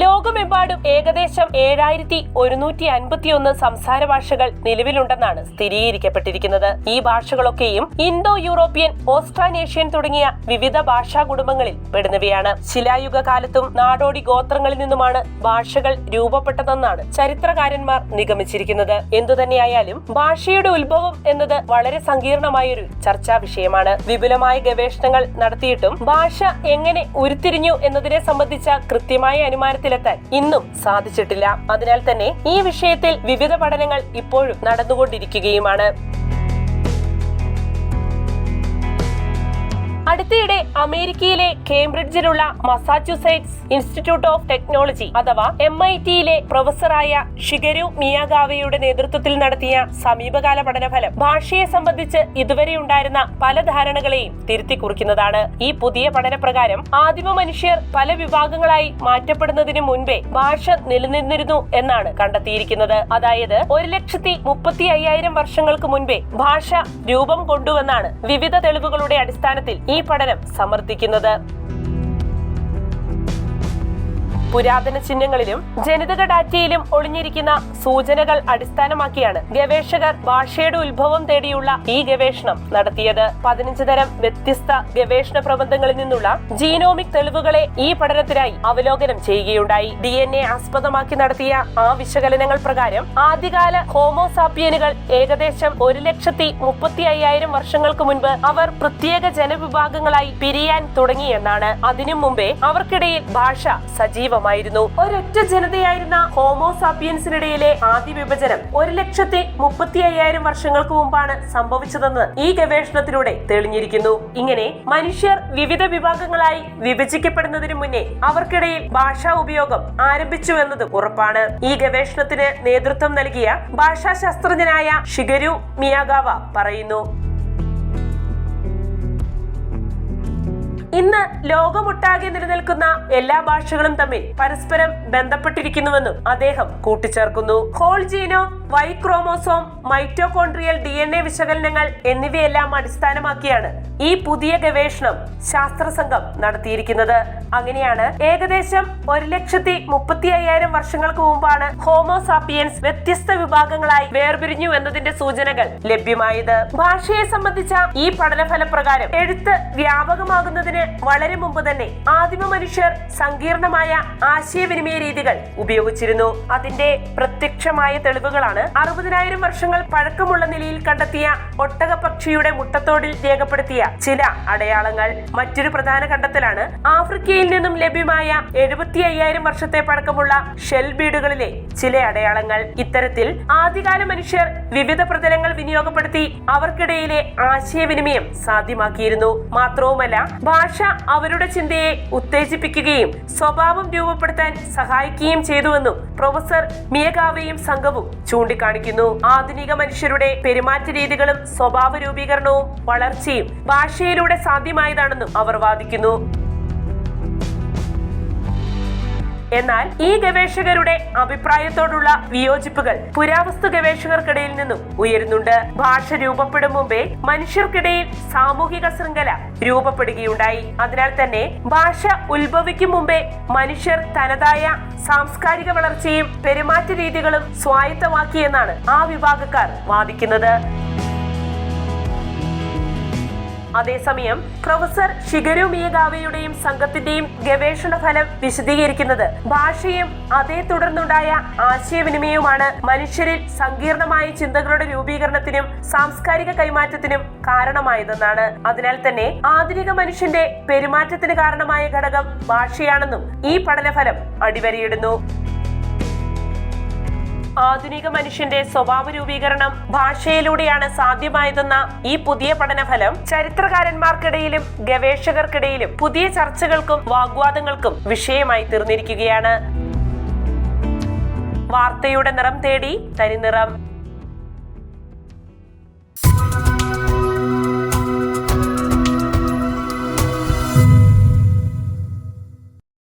ലോകമെമ്പാടും ഏകദേശം 7151 സംസാര ഭാഷകൾ നിലവിലുണ്ടെന്നാണ് സ്ഥിരീകരിക്കപ്പെട്ടിരിക്കുന്നത്. ഈ ഭാഷകളൊക്കെയും ഇന്തോ യൂറോപ്യൻ, ഓസ്ട്രാനേഷ്യൻ തുടങ്ങിയ വിവിധ ഭാഷാ കുടുംബങ്ങളിൽ പെടുന്നവയാണ്. ശിലായുഗ കാലത്തും നാടോടി ഗോത്രങ്ങളിൽ നിന്നുമാണ് ഭാഷകൾ രൂപപ്പെട്ടതെന്നാണ് ചരിത്രകാരന്മാർ നിഗമിച്ചിരിക്കുന്നത്. എന്തുതന്നെയായാലും ഭാഷയുടെ ഉത്ഭവം എന്നത് വളരെ സങ്കീർണമായൊരു ചർച്ചാ വിഷയമാണ്. വിപുലമായ ഗവേഷണങ്ങൾ നടത്തിയിട്ടും ഭാഷ എങ്ങനെ ഉരുത്തിരിഞ്ഞു എന്നതിനെ സംബന്ധിച്ച കൃത്യമായ അനുമാനത്തിലെത്താൻ ഇന്നും സാധിച്ചിട്ടില്ല. അതിനാൽ തന്നെ ഈ വിഷയത്തിൽ വിവിധ പഠനങ്ങൾ ഇപ്പോഴും നടന്നുകൊണ്ടിരിക്കുകയുമാണ്. അടുത്തിടെ അമേരിക്കയിലെ കേംബ്രിഡ്ജിലുള്ള മസാച്യുസെറ്റ്സ് ഇൻസ്റ്റിറ്റ്യൂട്ട് ഓഫ് ടെക്നോളജി അഥവാ MIT-യിലെ പ്രൊഫസറായ ഷിഗരു മിയാഗാവയുടെ നേതൃത്വത്തിൽ നടത്തിയ സമീപകാല പഠനഫലം ഭാഷയെ സംബന്ധിച്ച് ഇതുവരെ ഉണ്ടായിരുന്ന പല ധാരണകളെയും തിരുത്തി കുറിക്കുന്നതാണ്. ഈ പുതിയ പഠനപ്രകാരം ആദിമ മനുഷ്യർ പല വിഭാഗങ്ങളായി മാറ്റപ്പെടുന്നതിന് മുൻപേ ഭാഷ നിലനിന്നിരുന്നു എന്നാണ് കണ്ടെത്തിയിരിക്കുന്നത്. അതായത് 1,35,000 വർഷങ്ങൾക്ക് മുൻപേ ഭാഷ രൂപം കൊണ്ടുവെന്നാണ് വിവിധ തെളിവുകളുടെ അടിസ്ഥാനത്തിൽ ഈ പഠനം സമർത്ഥിക്കുന്നത്. പുരാതന ചിഹ്നങ്ങളിലും ജനിതക ഡാറ്റയിലും ഒളിഞ്ഞിരിക്കുന്ന സൂചനകൾ അടിസ്ഥാനമാക്കിയാണ് ഗവേഷകർ ഭാഷയുടെ ഉത്ഭവം തേടിയുള്ള ഈ ഗവേഷണം നടത്തിയത്. 15 തരം വ്യത്യസ്ത ഗവേഷണ പ്രബന്ധങ്ങളിൽ നിന്നുള്ള ജീനോമിക് തെളിവുകളെ ഈ പഠനത്തിനായി അവലോകനം ചെയ്യുകയുണ്ടായി. DNA ആസ്പദമാക്കി നടത്തിയ ആ വിശകലനങ്ങൾ പ്രകാരം ആദ്യകാല ഹോമോസാപ്പിയനുകൾ ഏകദേശം 1,35,000 വർഷങ്ങൾക്ക് മുൻപ് അവർ പ്രത്യേക ജനവിഭാഗങ്ങളായി പിരിയാൻ തുടങ്ങിയെന്നാണ്. അതിനു മുമ്പേ അവർക്കിടയിൽ ഭാഷ സജീവമായിരുന്നു. ഒരൊറ്റ ജനതയായിരുന്ന ഹോമോസാപ്പിയൻസിനിടയിലെ ആദ്യ വിഭജനം 1,35,000 വർഷങ്ങൾക്ക് മുമ്പാണ് സംഭവിച്ചതെന്ന് ഈ ഗവേഷണത്തിലൂടെ തെളിഞ്ഞിരിക്കുന്നു. ഇങ്ങനെ മനുഷ്യർ വിവിധ വിഭാഗങ്ങളായി വിഭജിക്കപ്പെടുന്നതിനു മുന്നേ അവർക്കിടയിൽ ഭാഷാ ഉപയോഗം ആരംഭിച്ചു എന്നത് ഉറപ്പാണ്. ഈ ഗവേഷണത്തിന് നേതൃത്വം നൽകിയ ഭാഷാശാസ്ത്രജ്ഞനായ ഷിഗരു മിയാഗാവ പറയുന്നു. ഇന്ന് ലോകമൊട്ടാകെ നിലനിൽക്കുന്ന എല്ലാ ഭാഷകളും തമ്മിൽ പരസ്പരം ബന്ധപ്പെട്ടിരിക്കുന്നുവെന്നും അദ്ദേഹം കൂട്ടിച്ചേർക്കുന്നു. Whole genome, Y chromosome, mitochondrial DNA വിശകലനങ്ങൾ എന്നിവയെല്ലാം അടിസ്ഥാനമാക്കിയാണ് ഈ പുതിയ ഗവേഷണം ശാസ്ത്ര സംഘം നടത്തിയിരിക്കുന്നത്. അങ്ങനെയാണ് ഏകദേശം 1,35,000 വർഷങ്ങൾക്ക് മുമ്പാണ് ഹോമോസാപ്പിയൻസ് വ്യത്യസ്ത വിഭാഗങ്ങളായി വേർപിരിഞ്ഞു എന്നതിന്റെ സൂചനകൾ ലഭ്യമായത്. ഭാഷയെ സംബന്ധിച്ച ഈ പഠനഫലപ്രകാരം എഴുത്ത് വ്യാപകമാകുന്നതിന് വളരെ മുമ്പ് തന്നെ ആദിമ മനുഷ്യർ സങ്കീർണമായ ആശയവിനിമയ രീതികൾ ഉപയോഗിച്ചിരുന്നു. അതിന്റെ പ്രത്യക്ഷമായ തെളിവുകളാണ് 60,000 വർഷങ്ങൾ പഴക്കമുള്ള നിലയിൽ കണ്ടെത്തിയ ഒട്ടകപ്പക്ഷിയുടെ മുട്ടത്തോടിൽ രേഖപ്പെടുത്തിയ ചില അടയാളങ്ങൾ. മറ്റൊരു പ്രധാന കണ്ടെത്തലാണ് ആഫ്രിക്കയിൽ നിന്നും ലഭ്യമായ 75,000 വർഷത്തെ പഴക്കമുള്ള ഷെൽ ബീഡുകളിലെ ചില അടയാളങ്ങൾ. ഇത്തരത്തിൽ ആദ്യകാല മനുഷ്യർ വിവിധ പ്രതലങ്ങൾ വിനിയോഗപ്പെടുത്തി അവർക്കിടയിലെ ആശയവിനിമയം സാധ്യമാക്കിയിരുന്നു. മാത്രവുമല്ല ഭാഷ അവരുടെ ചിന്തയെ ഉത്തേജിപ്പിക്കുകയും സ്വഭാവം രൂപപ്പെടുത്താൻ സഹായിക്കുകയും ചെയ്തുവെന്നും പ്രൊഫസർ മിയഗാവയും സംഘവും ചൂണ്ടിക്കാണിക്കുന്നു. ആധുനിക മനുഷ്യരുടെ പെരുമാറ്റ രീതികളും സ്വഭാവ രൂപീകരണവും വളർച്ചയും ഭാഷയിലൂടെ സാധ്യമായതാണെന്നും അവർ വാദിക്കുന്നു. എന്നാൽ ഈ ഗവേഷകരുടെ അഭിപ്രായത്തോടുള്ള വിയോജിപ്പുകൾ പുരാവസ്തു ഗവേഷകർക്കിടയിൽ നിന്നും ഉയരുന്നുണ്ട്. ഭാഷ രൂപപ്പെടും മുമ്പേ മനുഷ്യർക്കിടയിൽ സാമൂഹിക ശൃംഖല രൂപപ്പെടുകയുണ്ടായി. അതിനാൽ തന്നെ ഭാഷ ഉത്ഭവിക്കും മുമ്പേ മനുഷ്യർ തനതായ സാംസ്കാരിക വളർച്ചയും പെരുമാറ്റ രീതികളും സ്വായത്തമാക്കിയെന്നാണ് ആ വിഭാഗക്കാർ വാദിക്കുന്നത്. അതേസമയം പ്രൊഫസർ ഷിഗരു മിയഗാവയുടെയും സംഘത്തിന്റെയും ഗവേഷണ ഫലം വിശദീകരിക്കുന്നത് ഭാഷയും അതേ തുടർന്നുണ്ടായ ആശയവിനിമയവുമാണ് മനുഷ്യരിൽ സങ്കീർണമായ ചിന്തകളുടെ രൂപീകരണത്തിനും സാംസ്കാരിക കൈമാറ്റത്തിനും കാരണമായതെന്നാണ്. അതിനാൽ തന്നെ ആധുനിക മനുഷ്യന്റെ പെരുമാറ്റത്തിന് കാരണമായ ഘടകം ഭാഷയാണെന്നും ഈ പഠനഫലം അടിവരയിടുന്നു. ആധുനിക മനുഷ്യന്റെ സ്വഭാവ രൂപീകരണം ഭാഷയിലൂടെയാണ് സാധ്യമായതെന്ന ഈ പുതിയ പഠനഫലം ചരിത്രകാരന്മാർക്കിടയിലും ഗവേഷകർക്കിടയിലും പുതിയ ചർച്ചകൾക്കും വാഗ്വാദങ്ങൾക്കും വിഷയമായി തീർന്നിരിക്കുകയാണ്. വാർത്തയുടെ നിറം തേടി തനിനിറം.